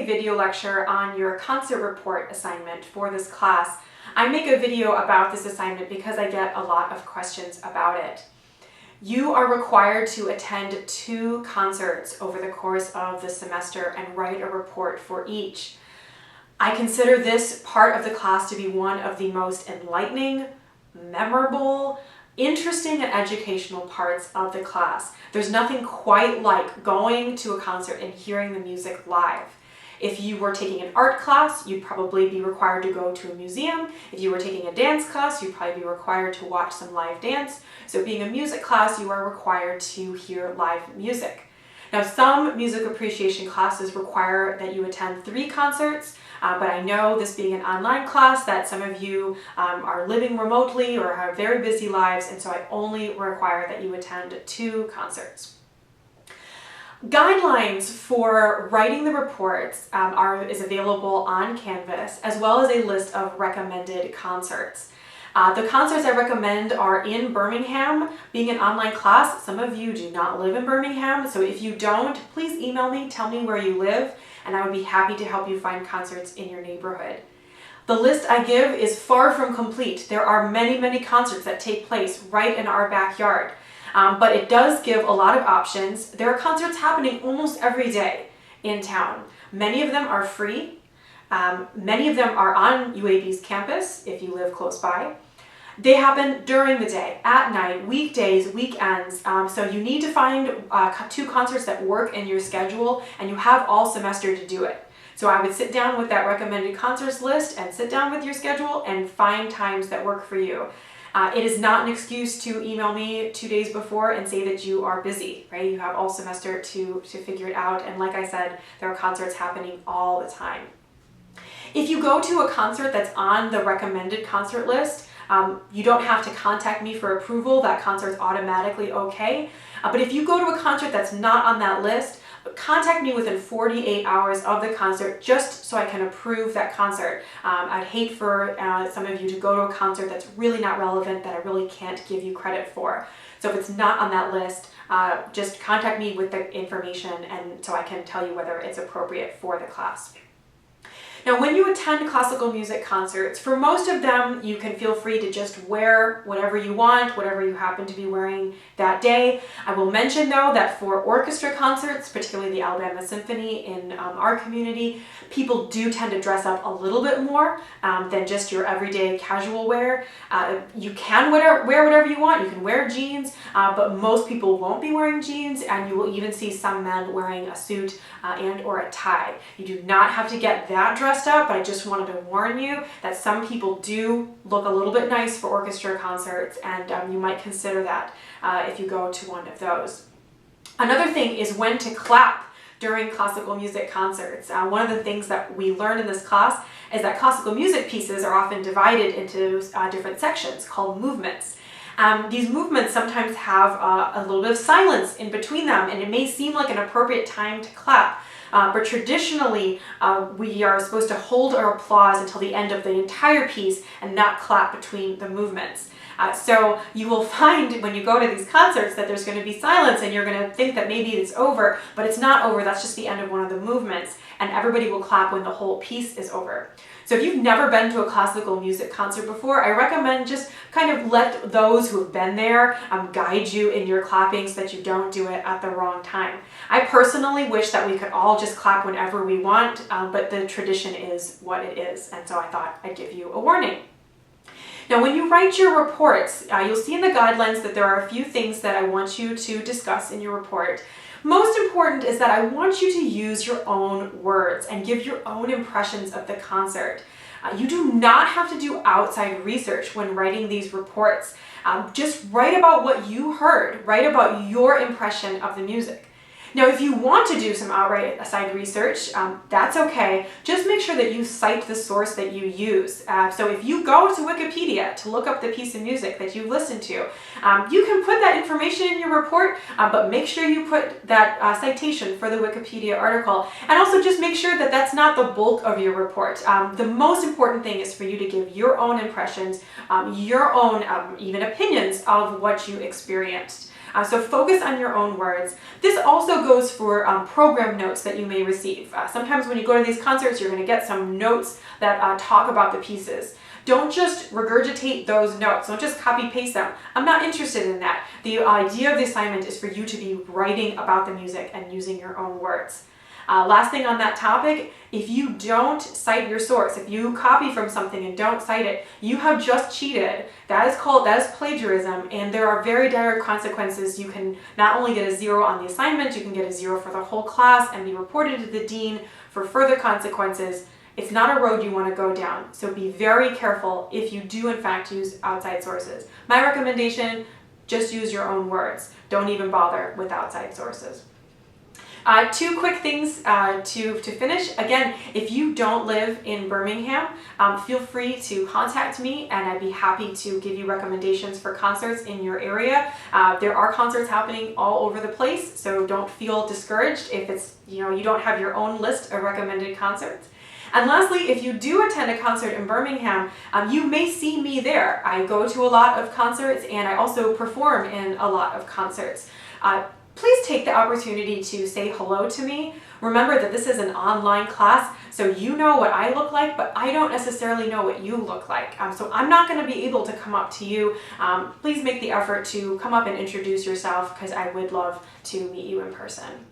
video lecture on your concert report assignment for this class. I make a video about this assignment because I get a lot of questions about it. You are required to attend 2 concerts over the course of the semester and write a report for each. I consider this part of the class to be one of the most enlightening, memorable, interesting, and educational parts of the class. There's nothing quite like going to a concert and hearing the music live. If you were taking an art class, you'd probably be required to go to a museum. If you were taking a dance class, you'd probably be required to watch some live dance. So being a music class, you are required to hear live music. Now, some music appreciation classes require that you attend 3 concerts, but I know, this being an online class, that some of you are living remotely or have very busy lives, and so I only require that you attend 2 concerts. Guidelines for writing the reports is available on Canvas, as well as a list of recommended concerts. The concerts I recommend are in Birmingham. Being an online class, some of you do not live in Birmingham, so if you don't, please email me, tell me where you live, and I would be happy to help you find concerts in your neighborhood. The list I give is far from complete. There are many, many concerts that take place right in our backyard. But it does give a lot of options. There are concerts happening almost every day in town. Many of them are free. Many of them are on UAB's campus if you live close by. They happen during the day, at night, weekdays, weekends. So you need to find 2 concerts that work in your schedule, and you have all semester to do it. So I would sit down with that recommended concerts list and sit down with your schedule and find times that work for you. It is not an excuse to email me 2 days before and say that you are busy, right? You have all semester to figure it out. And like I said, there are concerts happening all the time. If you go to a concert that's on the recommended concert list, you don't have to contact me for approval. That concert's automatically okay. But if you go to a concert that's not on that list, contact me within 48 hours of the concert just so I can approve that concert. I'd hate for some of you to go to a concert that's really not relevant, that I really can't give you credit for. So if it's not on that list, just contact me with the information and so I can tell you whether it's appropriate for the class. Now, when you attend classical music concerts, for most of them, you can feel free to just wear whatever you want, whatever you happen to be wearing that day. I will mention, though, that for orchestra concerts, particularly the Alabama Symphony in our community, people do tend to dress up a little bit more than just your everyday casual wear. You can wear whatever you want. You can wear jeans, but most people won't be wearing jeans, and you will even see some men wearing a suit and or a tie. You do not have to get that dressed up, but I just wanted to warn you that some people do look a little bit nice for orchestra concerts, and you might consider that if you go to one of those. Another thing is when to clap during classical music concerts. One of the things that we learn in this class is that classical music pieces are often divided into different sections called movements. These movements sometimes have a little bit of silence in between them, and it may seem like an appropriate time to clap. But traditionally, we are supposed to hold our applause until the end of the entire piece and not clap between the movements. So you will find when you go to these concerts that there's going to be silence and you're going to think that maybe it's over, but it's not over. That's just the end of one of the movements, and everybody will clap when the whole piece is over. So if you've never been to a classical music concert before, I recommend just kind of let those who have been there guide you in your clapping so that you don't do it at the wrong time. I personally wish that we could all just clap whenever we want, but the tradition is what it is, and so I thought I'd give you a warning. Now, when you write your reports, you'll see in the guidelines that there are a few things that I want you to discuss in your report. Most important is that I want you to use your own words and give your own impressions of the concert. You do not have to do outside research when writing these reports. Just write about what you heard, write about your impression of the music. Now, if you want to do some outside research, that's okay. Just make sure that you cite the source that you use. So if you go to Wikipedia to look up the piece of music that you listened to, you can put that information in your report, but make sure you put that citation for the Wikipedia article. And also just make sure that that's not the bulk of your report. The most important thing is for you to give your own impressions, your own even opinions of what you experienced. So focus on your own words. This also goes for program notes that you may receive. Sometimes when you go to these concerts, you're going to get some notes that talk about the pieces. Don't just regurgitate those notes. Don't just copy paste them. I'm not interested in that. The idea of the assignment is for you to be writing about the music and using your own words. Last thing on that topic, if you don't cite your source, if you copy from something and don't cite it, you have just cheated. That is plagiarism, and there are very dire consequences. You can not only get a 0 on the assignment, you can get a 0 for the whole class and be reported to the dean for further consequences. It's not a road you want to go down, so be very careful if you do in fact use outside sources. My recommendation, just use your own words. Don't even bother with outside sources. 2 quick things to finish. Again, if you don't live in Birmingham, feel free to contact me and I'd be happy to give you recommendations for concerts in your area. There are concerts happening all over the place, so don't feel discouraged if it's, you don't have your own list of recommended concerts. And lastly, if you do attend a concert in Birmingham, you may see me there. I go to a lot of concerts and I also perform in a lot of concerts. Please take the opportunity to say hello to me. Remember that this is an online class, so you know what I look like, but I don't necessarily know what you look like. So I'm not going to be able to come up to you. Please make the effort to come up and introduce yourself because I would love to meet you in person.